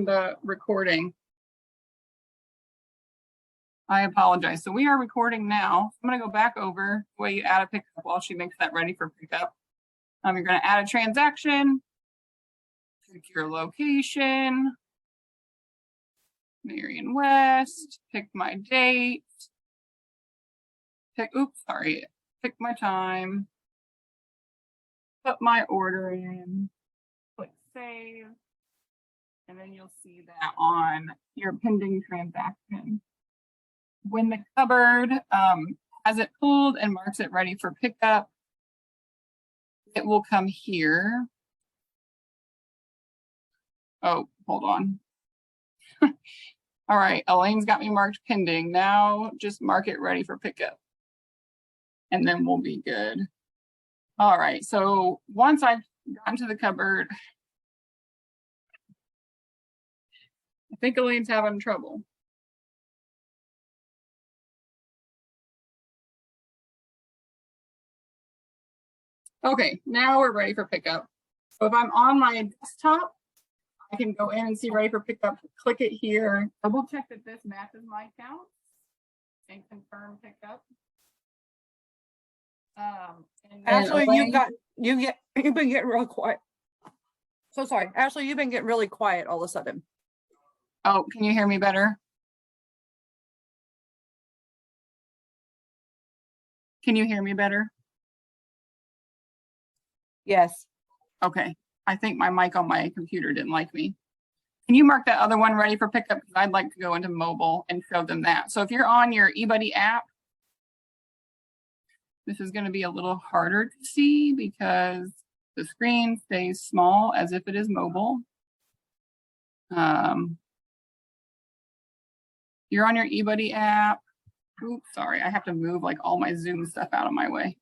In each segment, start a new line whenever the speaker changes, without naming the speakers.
the recording. I apologize. So we are recording now. I'm going to go back over the way you add a pickup while she makes that ready for pickup. You're going to add a transaction, pick your location, Marion West, pick my date, pick my time, put my order in, click save, and then you'll see that on your pending transaction. When the cupboard has it pulled and marks it ready for pickup, it will come here. Oh, hold on. All right, Elaine's got me marked pending. Now just mark it ready for pickup. And then we'll be good. All right, so once I've gotten to the cupboard, I think Elaine's having trouble. Okay, now we're ready for pickup. So if I'm on my desktop, I can go in and see ready for pickup, click it here, double check that this matches my count and confirm pickup.
Ashley, you've been getting real quiet. So sorry, Ashley, you've been getting really quiet all of a sudden.
Oh, can you hear me better? Can you hear me better?
Yes.
Okay. I think my mic on my computer didn't like me. Can you mark that other one ready for pickup? Because I'd like to go into mobile and show them that. So if you're on your eBuddy app, this is going to be a little harder to see because the screen stays small as if it is mobile. You're on your eBuddy app. Oops, sorry, I have to move like all my Zoom stuff out of my way.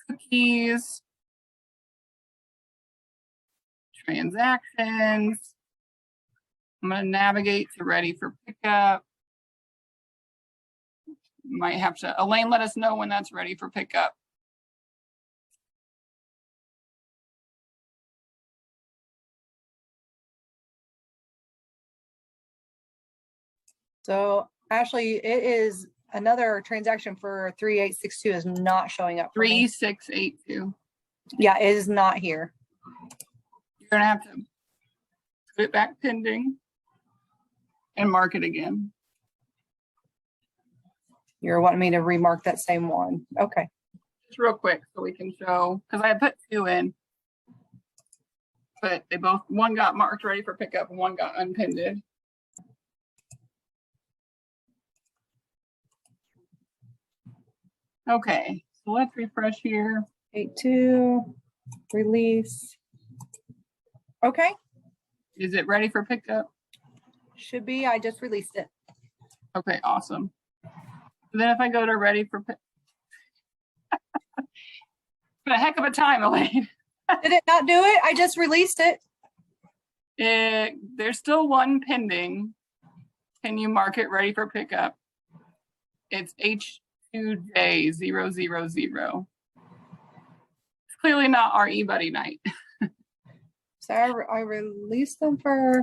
Cookies. Transactions. I'm going to navigate to ready for pickup. Might have to, Elaine, let us know when that's ready for pickup.
So Ashley, it is another transaction for 3862 is not showing up.
3682.
Yeah, it is not here.
You're going to have to put it back pending and mark it again.
You're wanting me to remark that same one. Okay.
Just real quick so we can show, because I put 2 in, but they both, one got marked ready for pickup and one got unpinned. Okay, so let's refresh here.
82, release. Okay.
Is it ready for pickup?
Should be. I just released it.
Okay, awesome. So then if I go to ready for pickup, a heck of a time, Elaine.
Did it not do it? I just released it.
There's still one pending. Can you mark it ready for pickup? It's H2J000. It's clearly not our eBuddy night.
So I released them for,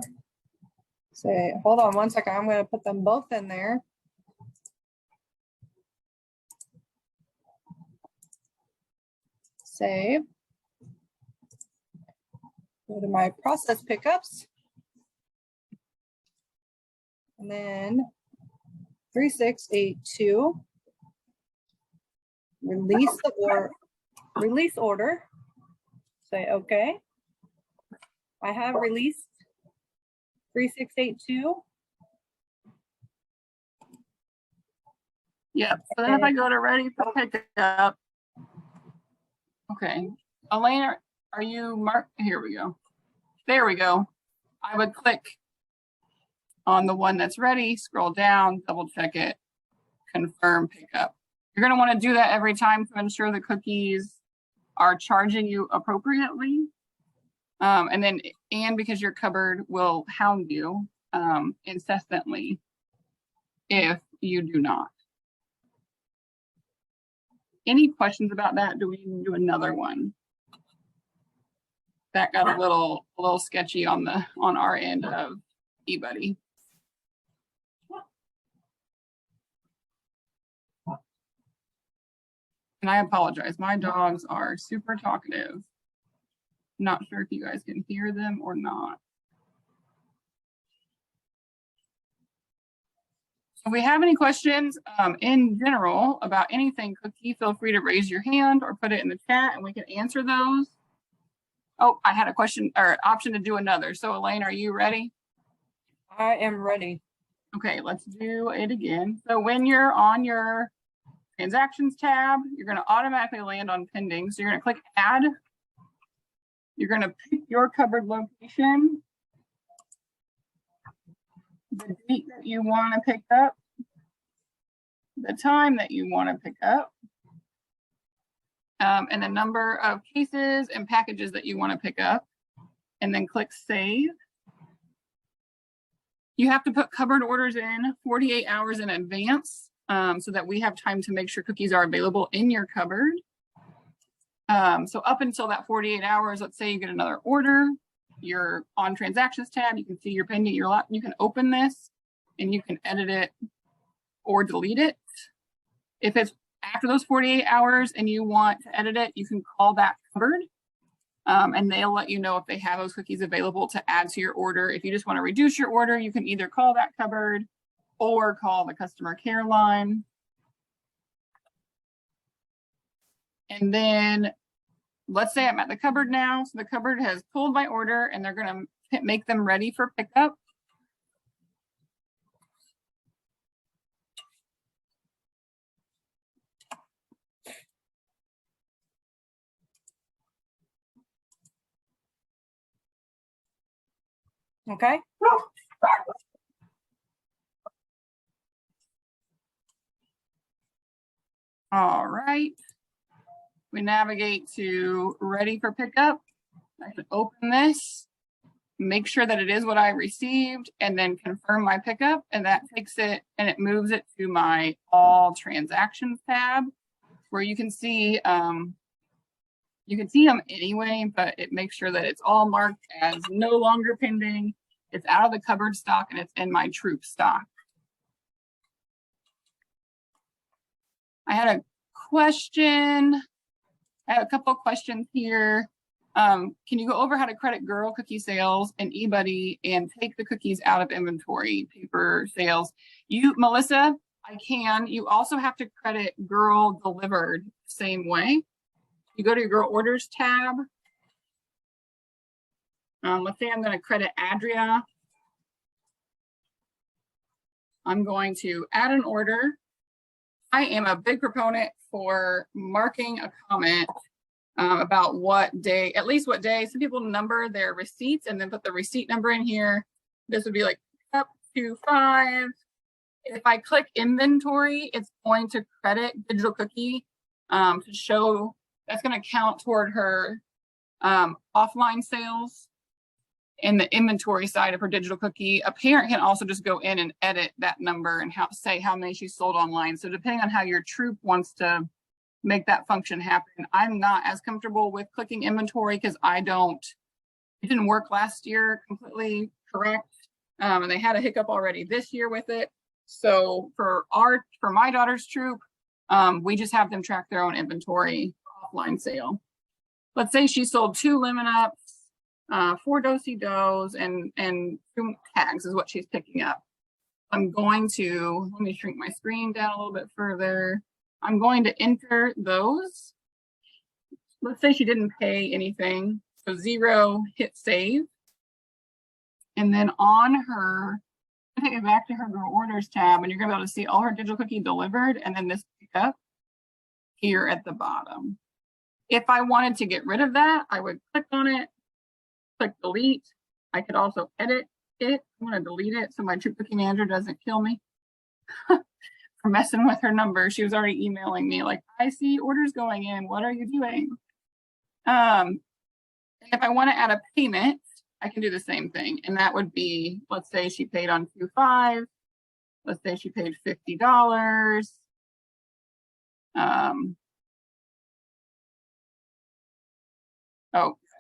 say, hold on one second. I'm going to put them both in there. Save. Go to my process pickups. And then 3682. Release order. Say okay. I have released 3682.
Yep. So then if I go to ready for pickup, okay. Elaine, are you marked? Here we go. There we go. I would click on the one that's ready, scroll down, double check it, confirm pickup. You're going to want to do that every time to ensure the cookies are charging you appropriately. And because your cupboard will hound you incessantly if you do not. Any questions about that? Do we need to do another one? That got a little sketchy on our end of eBuddy. And I apologize, my dogs are super talkative. Not sure if you guys can hear them or not. If we have any questions in general about anything cookie, feel free to raise your hand or put it in the chat and we can answer those. Oh, I had a question or option to do another. So Elaine, are you ready?
I am ready.
Okay, let's do it again. So when you're on your transactions tab, you're going to automatically land on pending. So you're going to click add. You're going to pick your cupboard location, the date that you want to pick up, the time that you want to pick up, and the number of cases and packages that you want to pick up, and then click save. You have to put cupboard orders in 48 hours in advance so that we have time to make sure cookies are available in your cupboard. So up until that 48 hours, let's say you get another order, you're on transactions tab, you can see your pending, you can open this and you can edit it or delete it. If it's after those 48 hours and you want to edit it, you can call that cupboard and they'll let you know if they have those cookies available to add to your order. If you just want to reduce your order, you can either call that cupboard or call the customer care line. And then let's say I'm at the cupboard now. So the cupboard has pulled my order and they're going to make them ready for pickup.
Okay.
All right. We navigate to ready for pickup. I can open this, make sure that it is what I received, and then confirm my pickup. And that takes it and it moves it to my all transactions tab where you can see them anyway, but it makes sure that it's all marked as no longer pending. It's out of the cupboard stock and it's in my troop stock. I had a question. I have a couple of questions here. Can you go over how to credit girl cookie sales in eBuddy and take the cookies out of inventory, paper sales? Melissa, I can. You also have to credit girl delivered same way. You go to your girl orders tab. Let's say I'm going to credit Adria. I'm going to add an order. I am a big proponent for marking a comment about what day, at least what day. Some people number their receipts and then put the receipt number in here. This would be like up to 5. If I click inventory, it's going to credit Digital Cookie to show, that's going to count toward her offline sales. In the inventory side of her Digital Cookie, a parent can also just go in and edit that number and say how many she sold online. So depending on how your troop wants to make that function happen, I'm not as comfortable with clicking inventory because it didn't work last year completely correct. And they had a hiccup already this year with it. So for my daughter's troop, we just have them track their own inventory offline sale. Let's say she sold 2 lemon ups, 4 do-si-dos and 2 tags is what she's picking up. I'm going to, let me shrink my screen down a little bit further. I'm going to enter those. Let's say she didn't pay anything. So 0, hit save. And then on her, take it back to her girl orders tab and you're gonna be able to see all her Digital Cookie delivered and then this pickup here at the bottom. If I wanted to get rid of that, I would click on it, click delete. I could also edit it. I'm going to delete it so my troop cookie manager doesn't kill me for messing with her number. She was already emailing me like, I see orders going in. What are you doing? If I want to add a payment, I can do the same thing. And that would be, let's say she paid on 2/5. Let's say she paid $50.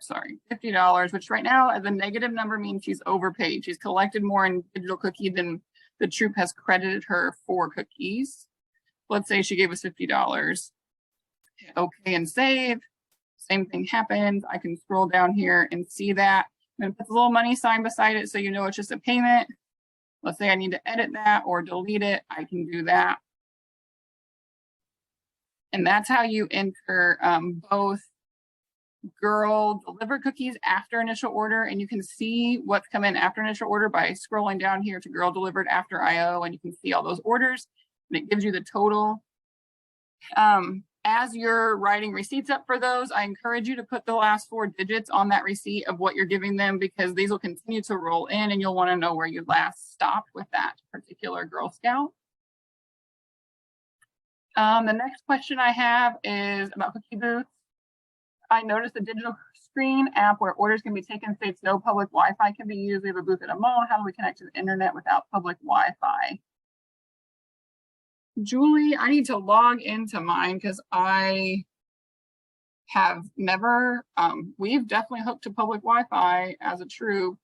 sorry, $50, which right now as a negative number means she's overpaid. She's collected more in digital cookie than the troop has credited her for cookies. Let's say she gave us $50. Okay, and save. Same thing happens. I can scroll down here and see that. And put the little money sign beside it so you know it's just a payment. Let's say I need to edit that or delete it. I can do that. And that's how you enter both girl delivered cookies after initial order, and you can see what's come in after initial order by scrolling down here to girl delivered after IO, and you can see all those orders and it gives you the total. As you're writing receipts up for those, I encourage you to put the last 4 digits on that receipt of what you're giving them, because these will continue to roll in and you'll want to know where you last stopped with that particular Girl Scout. The next question I have is about cookie booths. I noticed the digital screen app where orders can be taken states no public Wi-Fi can be used. We have a booth at a mall. How do we connect to the internet without public Wi-Fi? Julie, I need to log into mine because I have never, we've definitely hooked to public Wi-Fi as a troop.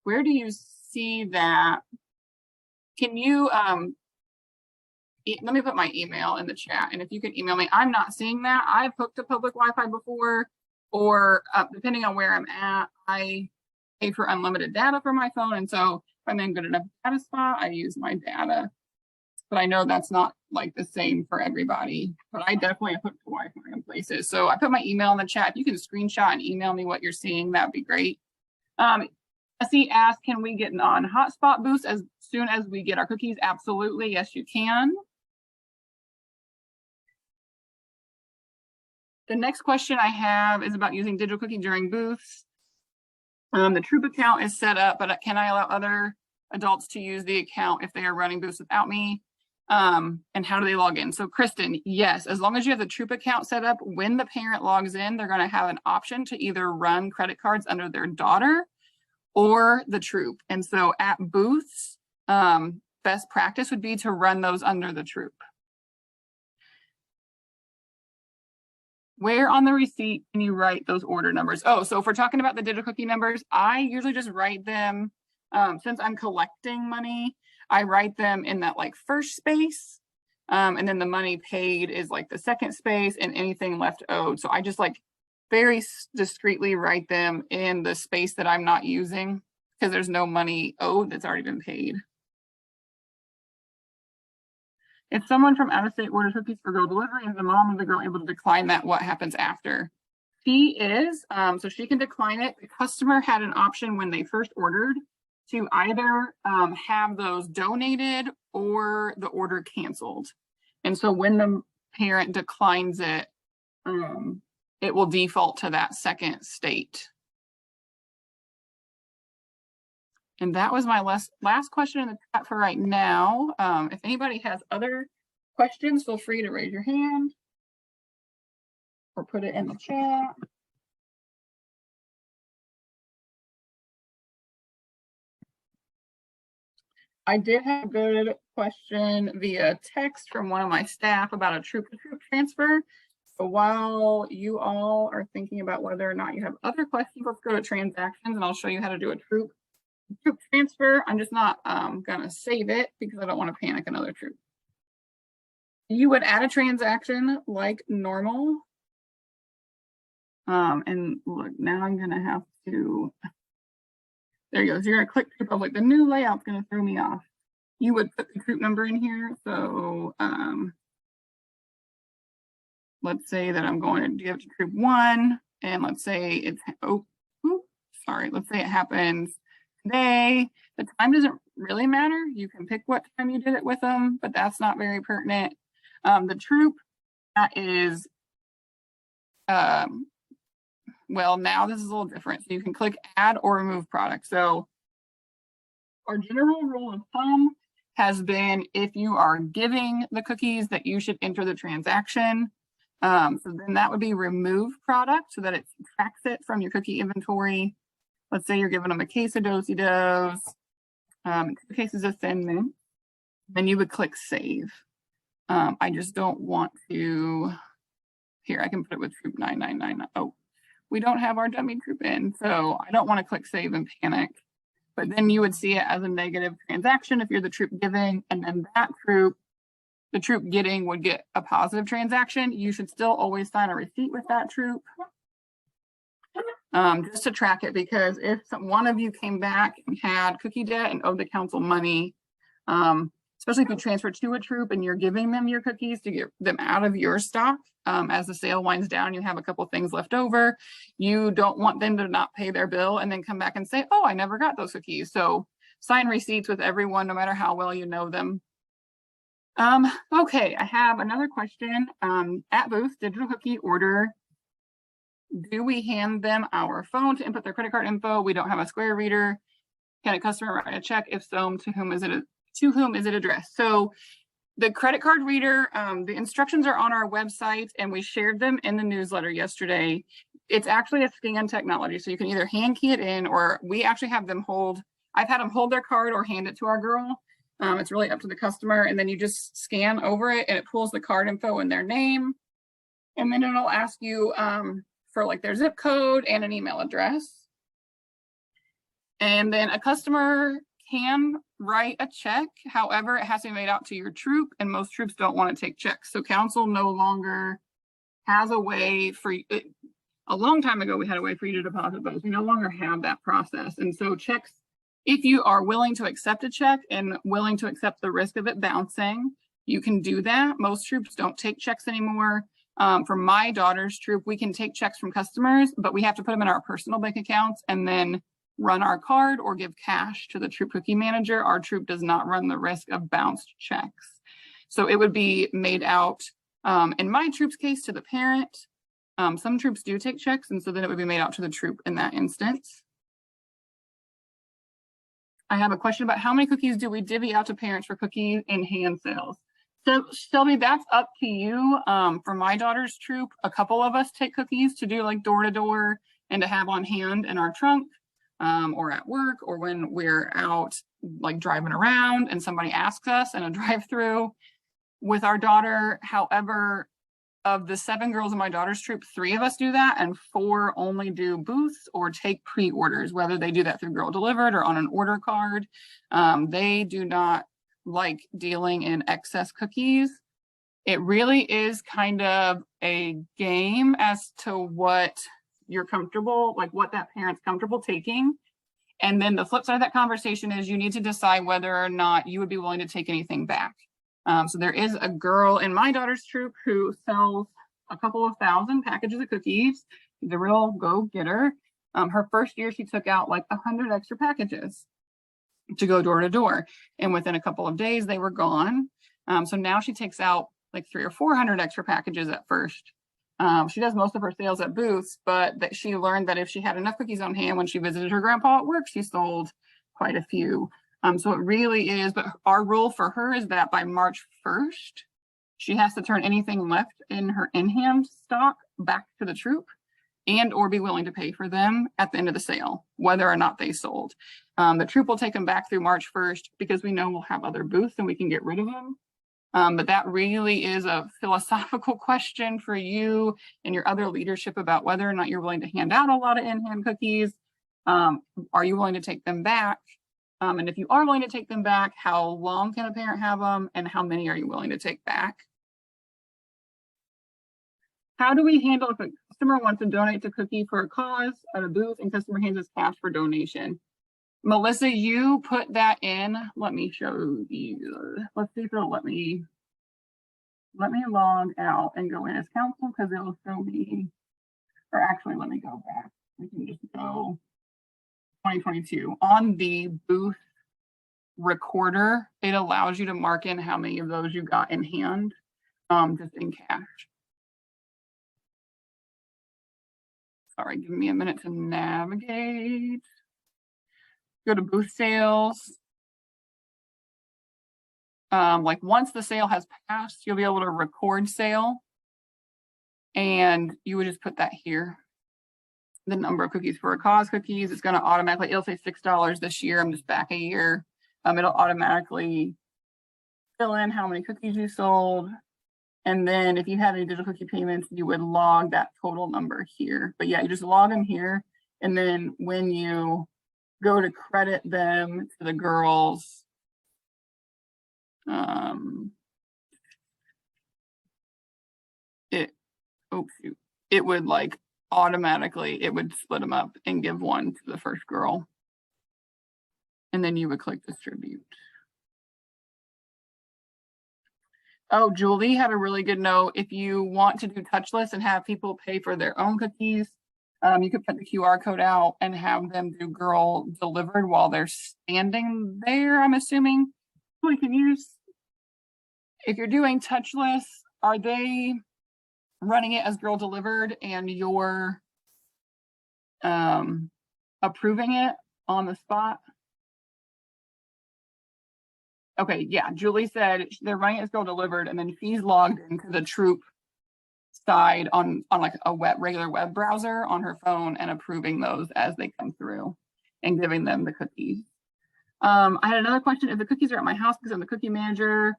Where do you see that? Can you, let me put my email in the chat, and if you can email me. I'm not seeing that. I've hooked to public Wi-Fi before, or depending on where I'm at, I pay for unlimited data for my phone, and so if I'm in good enough data spot, I use my data. But I know that's not like the same for everybody, but I definitely have hooked to Wi-Fi in places. So I put my email in the chat. If you can screenshot and email me what you're seeing, that'd be great. Essie asked, can we get on hotspot boosts as soon as we get our cookies? Absolutely, yes, you can. The next question I have is about using digital cookie during booths. The troop account is set up, but can I allow other adults to use the account if they are running booths without me? And how do they log in? So Kristen, yes, as long as you have the troop account set up, when the parent logs in, they're going to have an option to either run credit cards under their daughter or the troop. And so at booths, best practice would be to run those under the troop. Where on the receipt can you write those order numbers? Oh, so if we're talking about the digital cookie numbers, I usually just write them, since I'm collecting money, I write them in that like first space. And then the money paid is like the second space, and anything left owed. So I just like very discreetly write them in the space that I'm not using, because there's no money owed that's already been paid. If someone from out of state orders cookies for girl delivery, is the mom of the girl able to decline that? What happens after? She is, so she can decline it. The customer had an option when they first ordered to either have those donated or the order canceled. And so when the parent declines it, it will default to that second state. And that was my last question in the chat for right now. If anybody has other questions, feel free to raise your hand or put it in the chat. I did have a good question via text from one of my staff about a troop-to-troop transfer. So while you all are thinking about whether or not you have other questions, let's go to transactions and I'll show you how to do a troop transfer. I'm just not gonna save it because I don't want to panic another troop. You would add a transaction like normal. And look, now I'm gonna have to, there you go. So you're gonna click troop public. The new layout's gonna throw me off. You would put the troop number in here. So let's say that I'm going to give to troop 1, and let's say it's, let's say it happens today. The time doesn't really matter. You can pick what time you did it with them, but that's not very pertinent. The troop, that is, well, now this is a little different. So you can click add or remove product. So our general rule of thumb has been, if you are giving the cookies, that you should enter the transaction. So then that would be remove product so that it subtracts it from your cookie inventory. Let's say you're giving them a case of Do-si-dos. 2 cases of Thin Mint. Then you would click save. I just don't want to, here, I can put it with troop 9999. Oh, we don't have our dummy troop in, so I don't want to click save and panic. But then you would see it as a negative transaction if you're the troop giving, and then that troop, the troop getting would get a positive transaction. You should still always sign a receipt with that troop. Just to track it, because if one of you came back and had cookie debt and owed the council money, especially if you transfer to a troop and you're giving them your cookies to get them out of your stock, as the sale winds down, you have a couple things left over. You don't want them to not pay their bill and then come back and say, oh, I never got those cookies. So sign receipts with everyone, no matter how well you know them. Okay, I have another question. At booth, digital cookie order, do we hand them our phone to input their credit card info? We don't have a Square reader. Can a customer write a check? If so, to whom is it addressed? So the credit card reader, the instructions are on our website, and we shared them in the newsletter yesterday. It's actually a scan technology, so you can either hand key it in, or we actually have them hold. I've had them hold their card or hand it to our girl. It's really up to the customer, and then you just scan over it, and it pulls the card info and their name, and then it'll ask you for like their zip code and an email address. And then a customer can write a check. However, it has to be made out to your troop, and most troops don't want to take checks. So council no longer has a way for you. A long time ago, we had a way for you to deposit those. We no longer have that process. And so checks, if you are willing to accept a check and willing to accept the risk of it bouncing, you can do that. Most troops don't take checks anymore. For my daughter's troop, we can take checks from customers, but we have to put them in our personal bank accounts and then run our card or give cash to the troop cookie manager. Our troop does not run the risk of bounced checks. So it would be made out, in my troop's case, to the parent. Some troops do take checks, and so then it would be made out to the troop in that instance. I have a question about how many cookies do we divvy out to parents for cookies and hand sales? So Shelby, that's up to you. For my daughter's troop, a couple of us take cookies to do like door to door and to have on hand in our trunk, or at work, or when we're out like driving around and somebody asks us in a drive-through with our daughter. However, of the 7 girls in my daughter's troop, 3 of us do that, and 4 only do booths or take pre-orders, whether they do that through Girl Delivered or on an order card. They do not like dealing in excess cookies. It really is kind of a game as to what you're comfortable, like what that parent's comfortable taking. And then the flip side of that conversation is you need to decide whether or not you would be willing to take anything back. So there is a girl in my daughter's troop who sells a couple of 1,000 packages of cookies. She's a real go-getter. Her first year, she took out like 100 extra packages to go door to door. And within a couple of days, they were gone. So now she takes out like 300 or 400 extra packages at first. She does most of her sales at booths, but that she learned that if she had enough cookies on hand when she visited her grandpa at work, she sold quite a few. So it really is, but our rule for her is that by March 1st, she has to turn anything left in her in-hand stock back to the troop and or be willing to pay for them at the end of the sale, whether or not they sold. The troop will take them back through March 1st because we know we'll have other booths and we can get rid of them. But that really is a philosophical question for you and your other leadership about whether or not you're willing to hand out a lot of in-hand cookies. Are you willing to take them back? And if you are willing to take them back, how long can a parent have them and how many are you willing to take back? How do we handle if a customer wants to donate to cookie for a cause at a booth and customer hands us cash for donation? Melissa, you put that in. Let me show you. Let's see if it'll let me log out and go in as counsel because it'll show me, or actually let me go back. We can just go 2022 on the booth recorder. It allows you to mark in how many of those you got in hand, just in cash. Sorry, give me a minute to navigate. Go to booth sales. Like once the sale has passed, you'll be able to record sale. And you would just put that here. The number of cookies for a cause cookies. It's going to automatically, it'll say $6 this year. I'm just back a year. it'll automatically fill in how many cookies you sold. And then if you have any digital cookie payments, you would log that total number here. But yeah, you just log them here. And then when you go to credit them to the girls, it would like automatically, it would split them up and give one to the first girl. And then you would click distribute. Oh, Julie had a really good note. If you want to do touchless and have people pay for their own cookies, you could put the QR code out and have them do girl delivered while they're standing there, I'm assuming. We can use, if you're doing touchless, are they running it as girl delivered and you're approving it on the spot? Okay, yeah, Julie said they're running it as girl delivered and then she's logged into the Troop side on like a regular web browser on her phone and approving those as they come through and giving them the cookies. I had another question. If the cookies are at my house because I'm the cookie manager,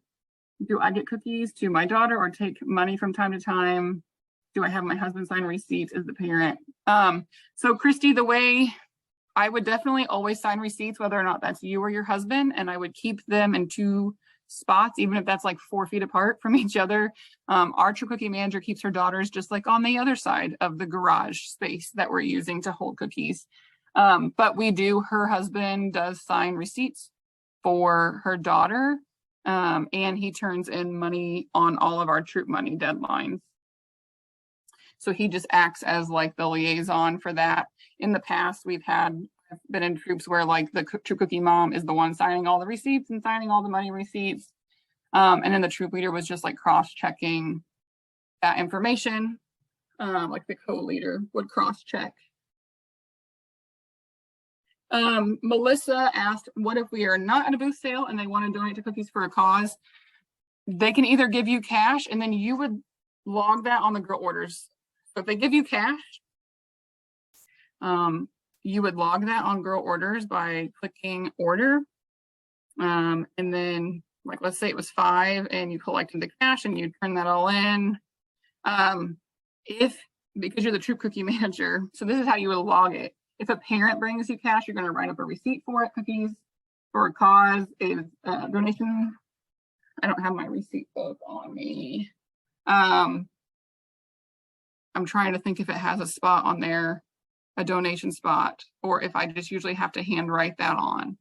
do I get cookies to my daughter or take money from time to time? Do I have my husband sign receipts as the parent? So Christy, the way I would definitely always sign receipts, whether or not that's you or your husband, and I would keep them in 2 spots, even if that's like 4 feet apart from each other. Our True Cookie Manager keeps her daughters just like on the other side of the garage space that we're using to hold cookies. But we do, her husband does sign receipts for her daughter, and he turns in money on all of our Troop Money deadlines. So he just acts as like the liaison for that. In the past, I've been in troops where like the True Cookie mom is the one signing all the receipts and signing all the money receipts. And then the troop leader was just like cross-checking that information. Like the co-leader would cross-check. Melissa asked, what if we are not at a booth sale and they want to donate to Cookies for a Cause? They can either give you cash and then you would log that on the girl orders. So if they give you cash, you would log that on girl orders by clicking order. And then like, let's say it was 5 and you collected the cash and you turn that all in. Because you're the Troop Cookie Manager, so this is how you would log it. If a parent brings you cash, you're going to write up a receipt for it. Cookies for a Cause is donation. I don't have my receipt book on me. I'm trying to think if it has a spot on there, a donation spot, or if I just usually have to hand write that on.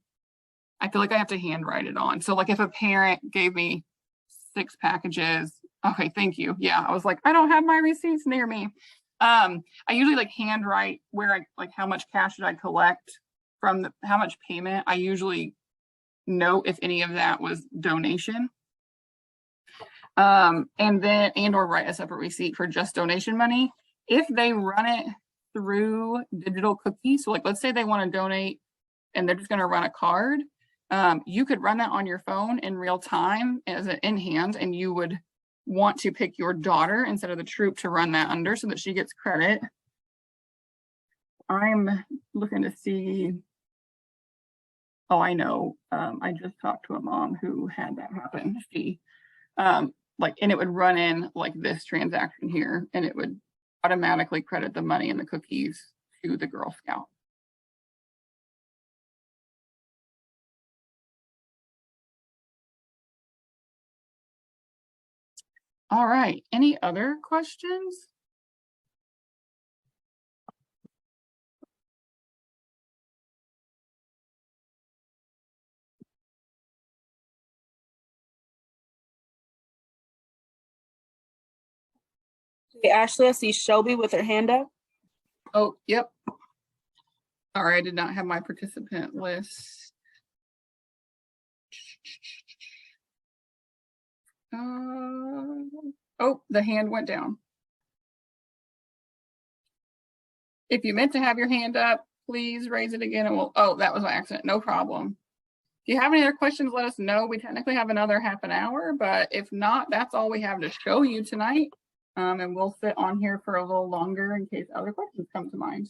I feel like I have to hand write it on. So like if a parent gave me 6 packages, okay, thank you. Yeah, I was like, I don't have my receipts near me. I usually like hand write where I like how much cash did I collect from how much payment. I usually note if any of that was donation. And or write a separate receipt for just donation money. If they run it through digital cookies, so like let's say they want to donate and they're just going to run a card, you could run that on your phone in real time as an in hand, and you would want to pick your daughter instead of the troop to run that under so that she gets credit. I'm looking to see. Oh, I know. I just talked to a mom who had that happen. She and it would run in like this transaction here, and it would automatically credit the money and the cookies to the Girl Scout. All right, any other questions?
Hey, Ashley, I see Shelby with her hand up.
Oh, yep. Sorry, I did not have my participant list. Oh, the hand went down. If you meant to have your hand up, please raise it again and we'll, oh, that was my accident, no problem. If you have any other questions, let us know. We technically have another half an hour, but if not, that's all we have to show you tonight. And we'll sit on here for a little longer in case other questions come to mind.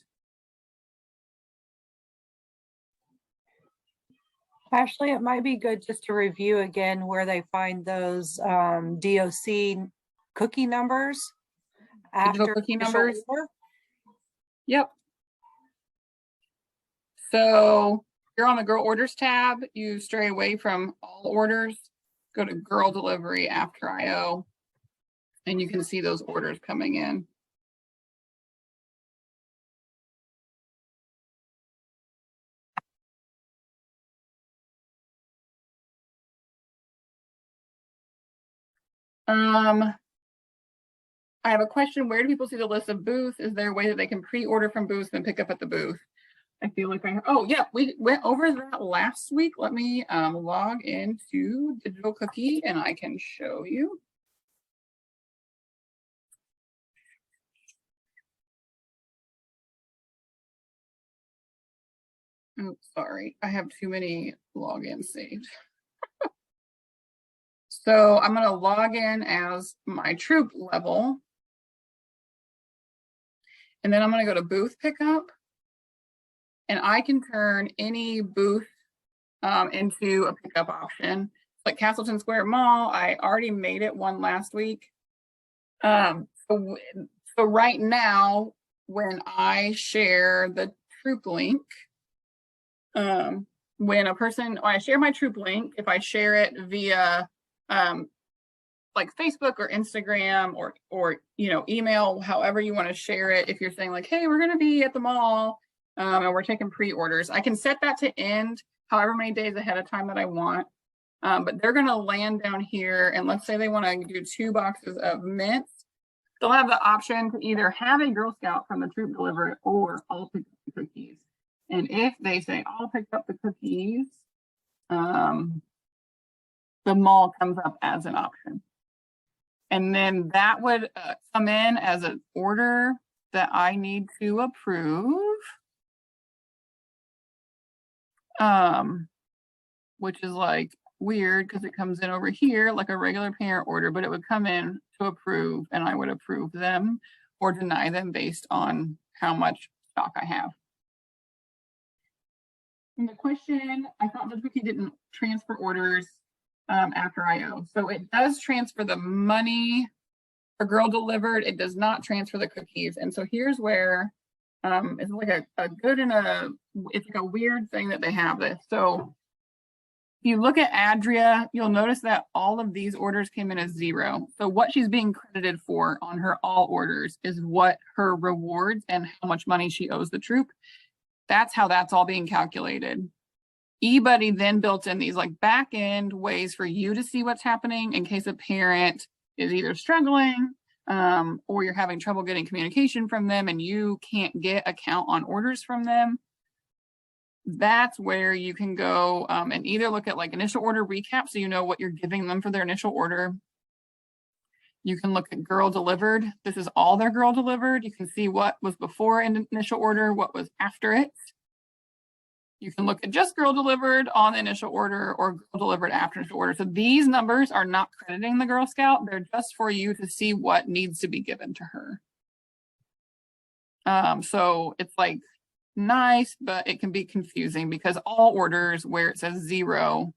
Ashley, it might be good just to review again where they find those DOC cookie numbers
Digital
after
cookie
initial
numbers.
order.
Yep. So you're on the girl orders tab, you stray away from all orders, go to girl delivery after IO, and you can see those orders coming in. I have a question. Where do people see the list of booths? Is there a way that they can pre-order from booths and pick up at the booth? I feel like oh yeah, we went over that last week. Let me log into Digital Cookie and I can show you. Oh, sorry, I have too many logins saved. So I'm going to log in as my troop level. And then I'm going to go to booth pickup. And I can turn any booth into a pickup option. Like Castleton Square Mall, I already made it one last week. So right now, when I share the troop link, when I share my troop link, if I share it via like Facebook or Instagram or email, however you want to share it, if you're saying like, hey, we're going to be at the mall and we're taking pre-orders, I can set that to end however many days ahead of time that I want. But they're going to land down here, and let's say they want to do 2 boxes of mints. They'll have the option to either have a Girl Scout from the troop deliver it, or I'll pick up the cookies. And if they say I'll pick up the cookies, the mall comes up as an option. And then that would come in as an order that I need to approve. Which is like weird because it comes in over here like a regular parent order, but it would come in to approve and I would approve them or deny them based on how much stock I have. And the question, I thought the cookie didn't transfer orders after IO. So it does transfer the money for girl delivered. It does not transfer the cookies. And so here's where it's like a good and it's like a weird thing that they have this. So if you look at Adria, you'll notice that all of these orders came in as 0. So what she's being credited for on her all orders is what her rewards and how much money she owes the troop. That's how that's all being calculated. eBuddy then built in these like back end ways for you to see what's happening in case a parent is either struggling or you're having trouble getting communication from them and you can't get a count on orders from them. That's where you can go and either look at like initial order recap so you know what you're giving them for their initial order. You can look at girl delivered. This is all their girl delivered. You can see what was before an initial order, what was after it. You can look at just girl delivered on the initial order or girl delivered after initial order. So these numbers are not crediting the Girl Scout. They're just for you to see what needs to be given to her. So it's like nice, but it can be confusing because all orders where it says 0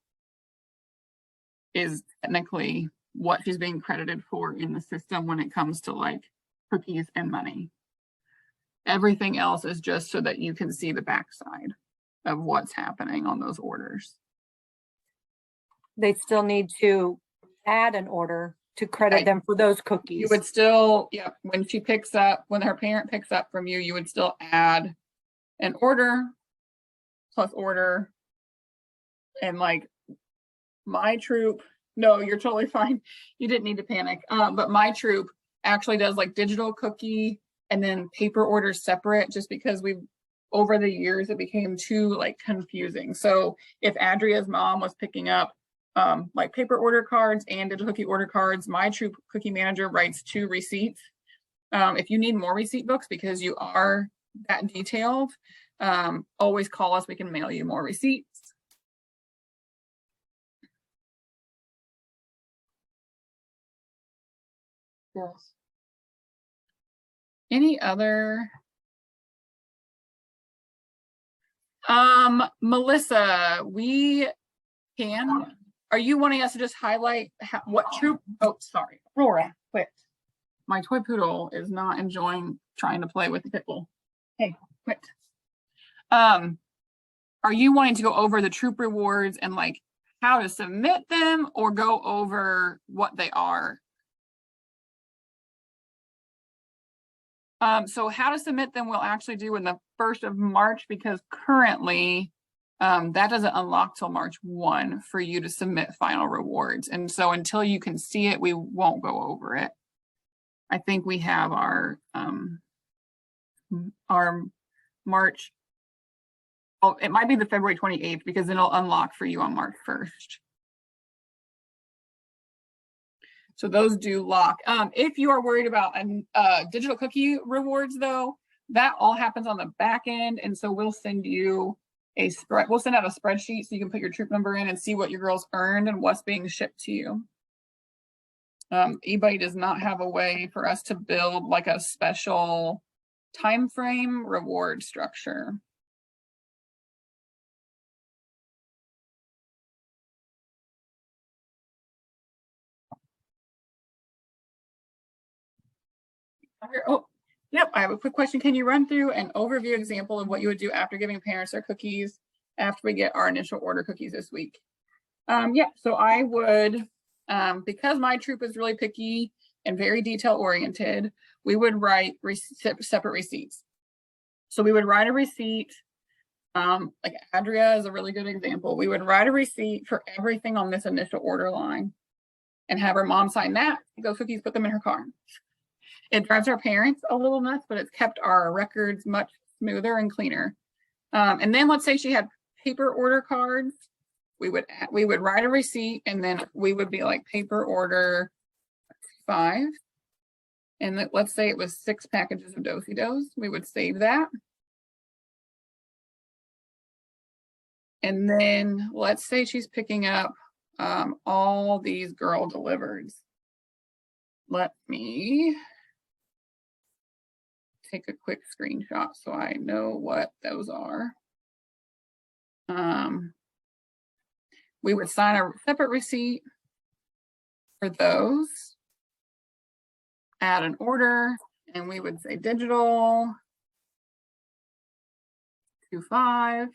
is technically what she's being credited for in the system when it comes to like cookies and money. Everything else is just so that you can see the backside of what's happening on those orders.
They still need to add an order to credit them for those cookies.
You would still, yeah, when she picks up, when her parent picks up from you, you would still add an order plus order. And like my troop, no, you're totally fine. You didn't need to panic. But my troop actually does like digital cookie and then paper orders separate just because we've over the years it became too like confusing. So if Adria's mom was picking up like paper order cards and digital cookie order cards, my troop cookie manager writes 2 receipts. If you need more receipt books because you are that detailed, always call us. We can mail you more receipts. Yes. Any other? Melissa, we Are you wanting us to just highlight what troop? Oh, sorry, Aurora, quit. My toy poodle is not enjoying trying to play with the pit bull. Hey, quit. Are you wanting to go over the troop rewards and like how to submit them, or go over what they are? So how to submit them we'll actually do in the 1st of March, because currently that doesn't unlock till March 1 for you to submit final rewards. And so until you can see it, we won't go over it. I think we have our March. Oh, it might be the February 28th, because then it'll unlock for you on March 1st. So those do lock. If you are worried about digital cookie rewards, though, that all happens on the back end. And so we'll send you we'll send out a spreadsheet so you can put your troop number in and see what your girls earned and what's being shipped to you. eBuddy does not have a way for us to build like a special time frame reward structure. Oh, yep. I have a quick question. Can you run through an overview example of what you would do after giving parents their cookies after we get our initial order cookies this week? Yeah, so I would, because my troop is really picky and very detail oriented, we would write separate receipts. So we would write a receipt, like Adria is a really good example. We would write a receipt for everything on this initial order line and have her mom sign that, those cookies, put them in her car. It drives our parents a little nuts, but it's kept our records much smoother and cleaner. And then let's say she had paper order cards. We would write a receipt, and then we would be like paper order 5. And let's say it was 6 packages of Do-si-dos. We would save that. And then let's say she's picking up all these girl delivereds. Let me take a quick screenshot so I know what those are. We would sign a separate receipt for those, add an order, and we would say digital 25.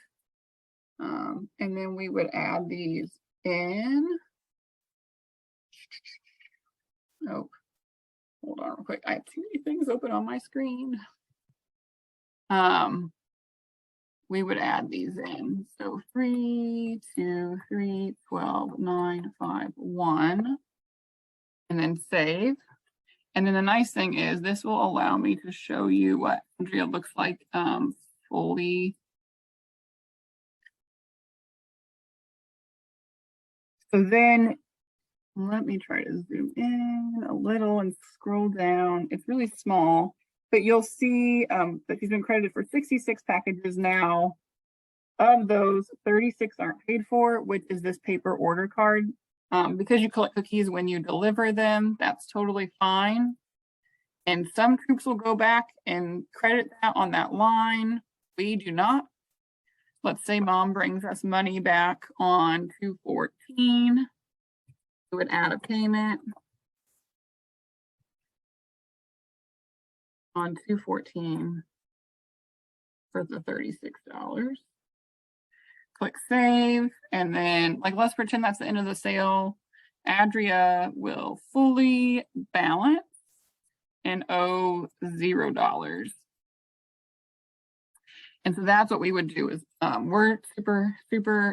And then we would add these in. Oh, hold on real quick. I have too many things open on my screen. We would add these in. So 3, 2, 3, 12, 9, 5, 1, and then save. And then the nice thing is this will allow me to show you what Andrea looks like fully. So then let me try to zoom in a little and scroll down. It's really small, but you'll see that she's been credited for 66 packages now. Of those, 36 aren't paid for, which is this paper order card. Because you collect cookies when you deliver them, that's totally fine. And some troops will go back and credit that on that line. We do not. Let's say mom brings us money back on 2/14. We would add a payment on 2/14 for the $36. Click save, and then like let's pretend that's the end of the sale. Adria will fully balance and owe $0. And so that's what we would do is we're super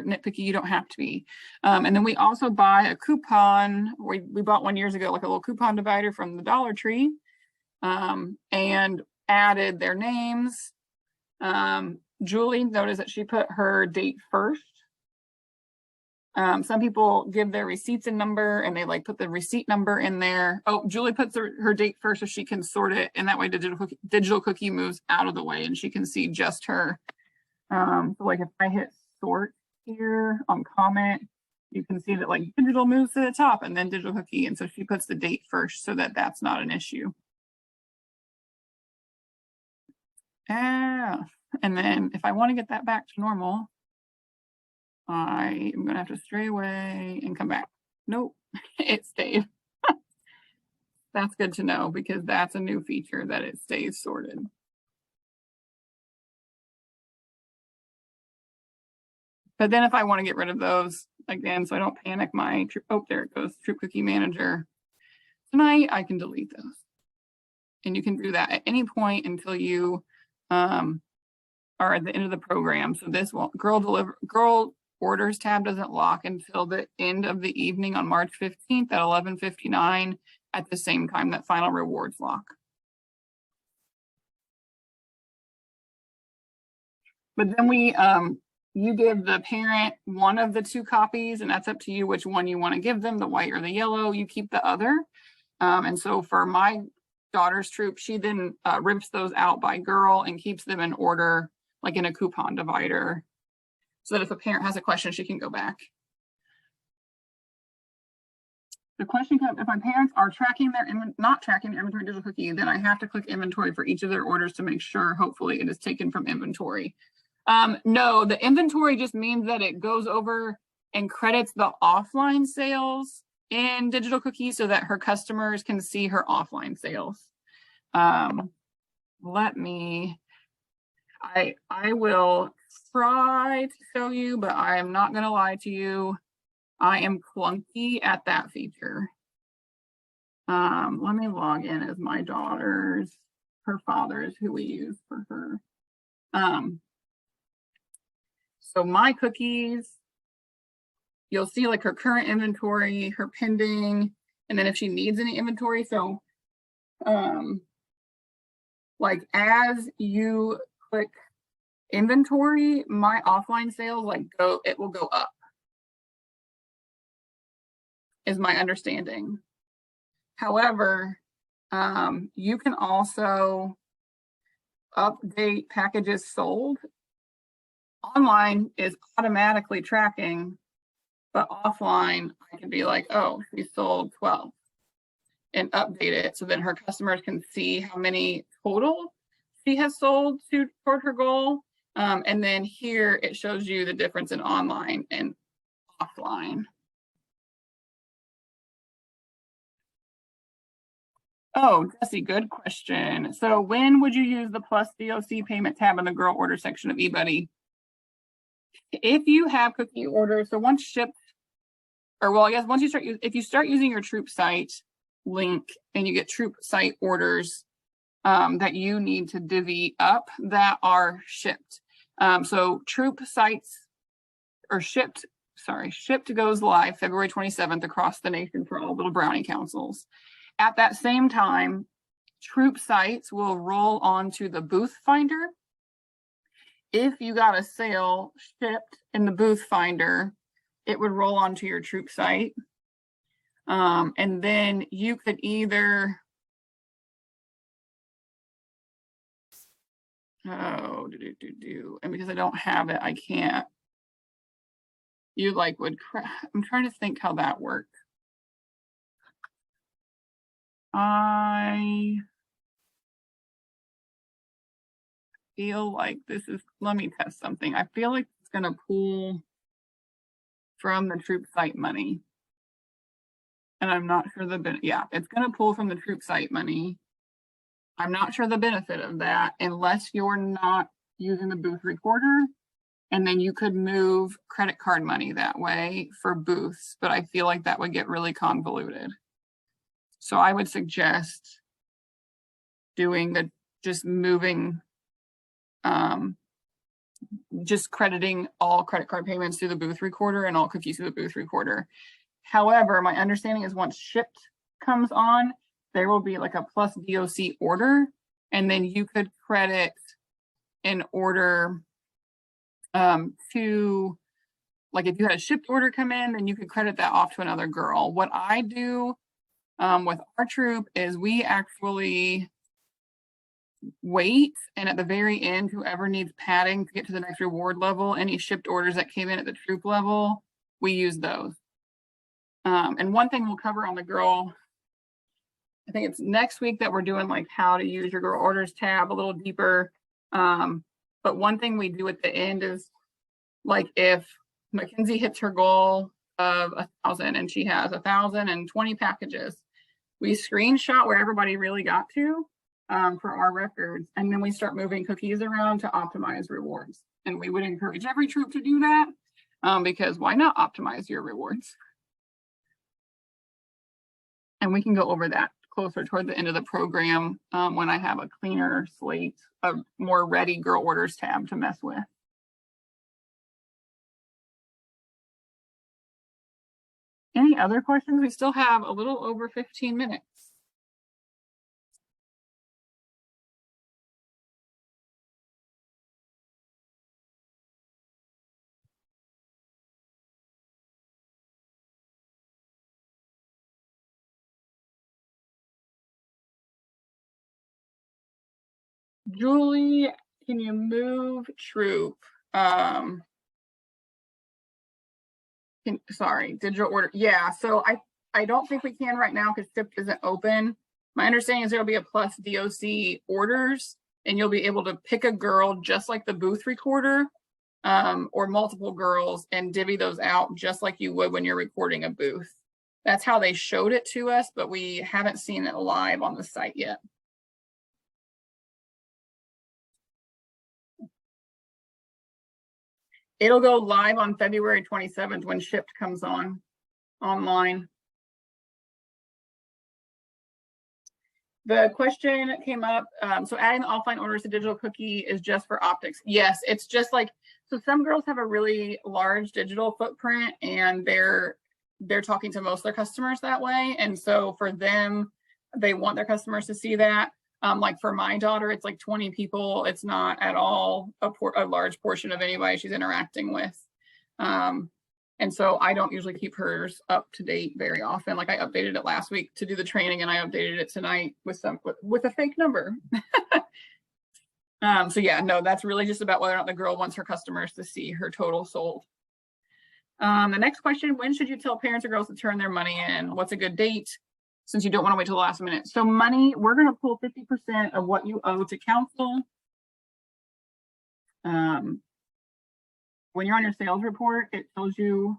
nitpicky. You don't have to be. And then we also buy a coupon. We bought one years ago, like a little coupon divider from the Dollar Tree, and added their names. Julie, noticed that she put her date first. Some people give their receipts a number and they like put the receipt number in there. Oh, Julie puts her date first so she can sort it, and that way digital cookie moves out of the way and she can see just her. So like if I hit sort here on comment, you can see that like digital moves to the top and then digital cookie, and so she puts the date first so that that's not an issue. And then if I want to get that back to normal, I am gonna have to stray away and come back. Nope, it stayed. That's good to know because that's a new feature that it stays sorted. But then if I want to get rid of those again, so I don't panic my, oh, there it goes, Troop Cookie Manager. Tonight, I can delete those. And you can do that at any point until you are at the end of the program. So this won't, girl orders tab doesn't lock until the end of the evening on March 15th at 11:59 at the same time that final rewards lock. But then we, you give the parent one of the two copies, and that's up to you which one you want to give them, the white or the yellow. You keep the other. And so for my daughter's troop, she then rips those out by girl and keeps them in order, like in a coupon divider, so that if a parent has a question, she can go back. The question comes, if my parents are tracking their not tracking their inventory digital cookie, then I have to click inventory for each of their orders to make sure, hopefully, it is taken from inventory. No, the inventory just means that it goes over and credits the offline sales in digital cookies so that her customers can see her offline sales. Let me, I will try to show you, but I am not going to lie to you. I am clunky at that feature. Let me log in as my daughter's, her father's, who we use for her. So my cookies, you'll see like her current inventory, her pending, and then if she needs any inventory. So like as you click inventory, my offline sales it will go up, is my understanding. However, you can also update packages sold. Online is automatically tracking, but offline, I can be like, oh, she sold 12 and update it so then her customers can see how many total she has sold toward her goal. And then here it shows you the difference in online and offline. Oh, Jesse, good question. So when would you use the plus DOC payment tab in the girl order section of eBuddy? If you have cookie orders, so once shipped, or well, I guess once you start, if you start using your troop site link and you get troop site orders that you need to divvy up that are shipped. So troop sites or shipped goes live February 27th across the nation for all little brownie councils. At that same time, troop sites will roll onto the booth finder. If you got a sale shipped in the booth finder, it would roll onto your troop site. And then you could either, and because I don't have it, I can't. You like would, I'm trying to think how that worked. I feel like this is, let me test something. I feel like it's going to pull from the troop site money. And I'm not sure yeah, it's going to pull from the troop site money. I'm not sure the benefit of that unless you're not using the booth recorder. And then you could move credit card money that way for booths, but I feel like that would get really convoluted. So I would suggest doing just moving, just crediting all credit card payments through the booth recorder and all cookies through the booth recorder. However, my understanding is once shipped comes on, there will be like a plus DOC order, and then you could credit an order to, like if you had a shipped order come in, then you could credit that off to another girl. What I do with our troop is we actually wait, and at the very end, whoever needs padding to get to the next reward level, any shipped orders that came in at the troop level, we use those. And one thing we'll cover on the girl, I think it's next week that we're doing like how to use your girl orders tab a little deeper. But one thing we do at the end is like if Mackenzie hits her goal of 1,000 and she has 1,020 packages. We screenshot where everybody really got to for our records, and then we start moving cookies around to optimize rewards. And we would encourage every troop to do that because why not optimize your rewards? And we can go over that closer toward the end of the program when I have a cleaner slate of more ready girl orders tab to mess with. Any other questions? We still have a little over 15 minutes. Julie, can you move troop? Sorry, digital order. Yeah, so I don't think we can right now because SIP isn't open. My understanding is there'll be a plus DOC orders and you'll be able to pick a girl just like the booth recorder or multiple girls and divvy those out just like you would when you're recording a booth. That's how they showed it to us, but we haven't seen it live on the site yet. It'll go live on February 27th when Shipped comes online. The question came up, so adding the offline orders to digital cookie is just for optics. Yes, it's just like, so some girls have a really large digital footprint and they're talking to most of their customers that way. And so for them, they want their customers to see that. Like for my daughter, it's like 20 people. It's not at all a large portion of anybody she's interacting with. And so I don't usually keep hers up to date very often. Like I updated it last week to do the training and I updated it tonight with a fake number. So yeah, no, that's really just about whether or not the girl wants her customers to see her total sold. The next question, when should you tell parents or girls to turn their money in? What's a good date? Since you don't want to wait till the last minute. So money, we're going to pull 50% of what you owe to council. When you're on your sales report, it tells you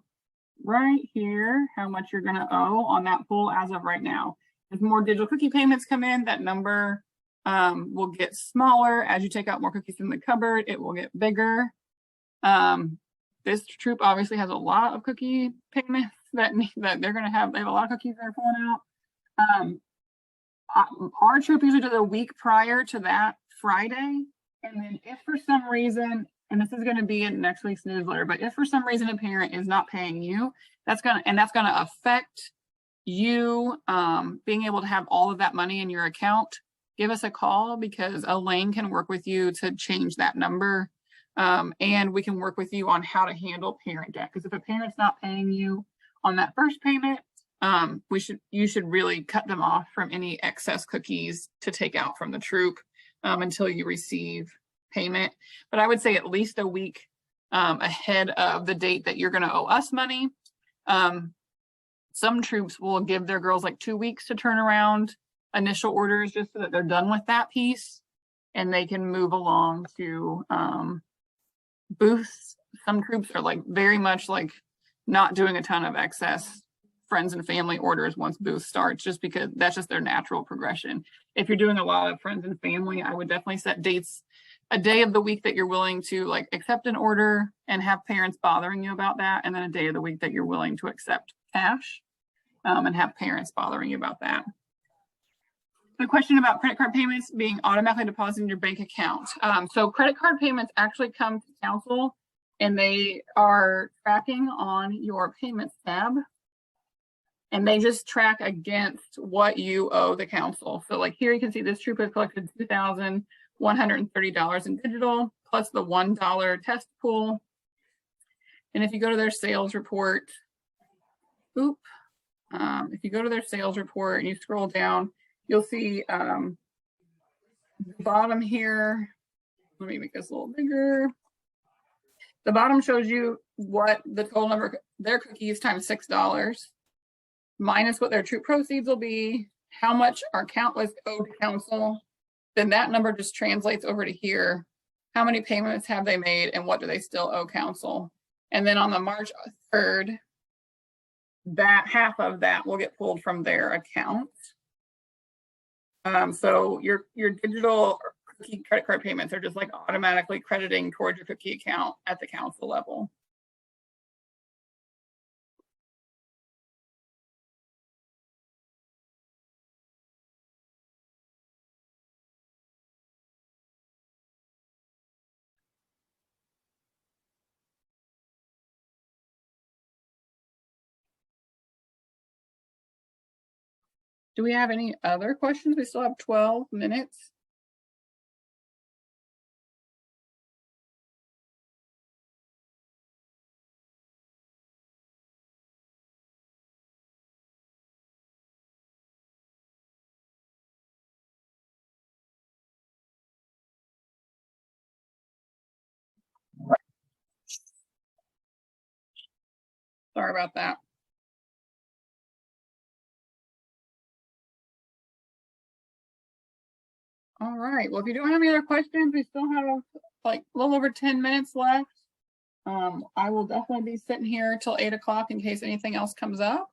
right here how much you're going to owe on that pull as of right now. As more digital cookie payments come in, that number will get smaller. As you take out more cookies from the cupboard, it will get bigger. This troop obviously has a lot of cookie payments that they're going to have. They have a lot of cookies they're pulling out. Our troop usually does a week prior to that Friday. And then if for some reason, and this is going to be in next week's newsletter, but if for some reason a parent is not paying you, that's going to affect you being able to have all of that money in your account, give us a call because Elaine can work with you to change that number. And we can work with you on how to handle parent debt. Because if a parent's not paying you on that first payment, you should really cut them off from any excess cookies to take out from the troop until you receive payment. But I would say at least a week ahead of the date that you're going to owe us money. Some troops will give their girls like 2 weeks to turn around initial orders just so that they're done with that piece and they can move along to booths. Some troops are like very much like not doing a ton of excess friends and family orders once booth starts, just because that's just their natural progression. If you're doing a lot of friends and family, I would definitely set dates, a day of the week that you're willing to like accept an order and have parents bothering you about that, and then a day of the week that you're willing to accept cash and have parents bothering you about that. The question about credit card payments being automatically deposited in your bank account. So credit card payments actually come to council and they are tracking on your payments tab. And they just track against what you owe the council. So like here you can see this troop has collected $2,130 in digital plus the $1 test pool. And if you go to their sales report, if you go to their sales report and you scroll down, you'll see the bottom here. Let me make this a little bigger. The bottom shows you what the total number of their cookies times $6. Minus what their troop proceeds will be, how much our count was owed to council, then that number just translates over to here. How many payments have they made and what do they still owe council? And then on the March 3rd, that half of that will get pulled from their account. So your digital cookie credit card payments are just like automatically crediting towards your cookie account at the council level. Do we have any other questions? We still have 12 minutes. Sorry about that. All right. Well, if you don't have any other questions, we still have like a little over 10 minutes left. I will definitely be sitting here till 8 o'clock in case anything else comes up.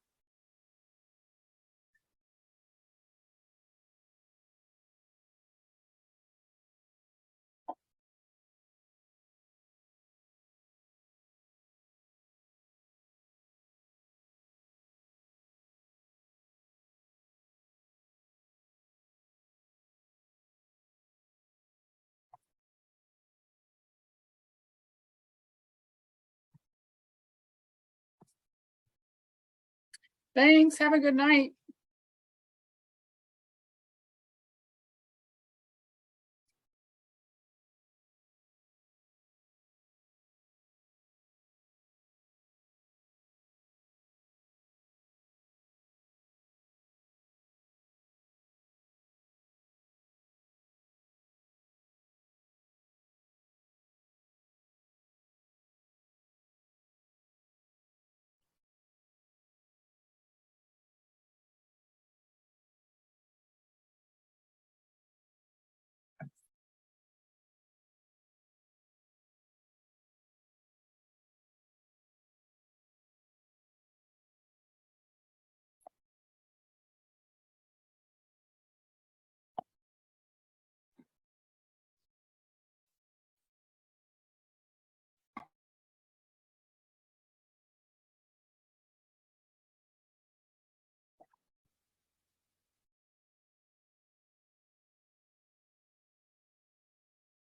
Thanks. Have a good night.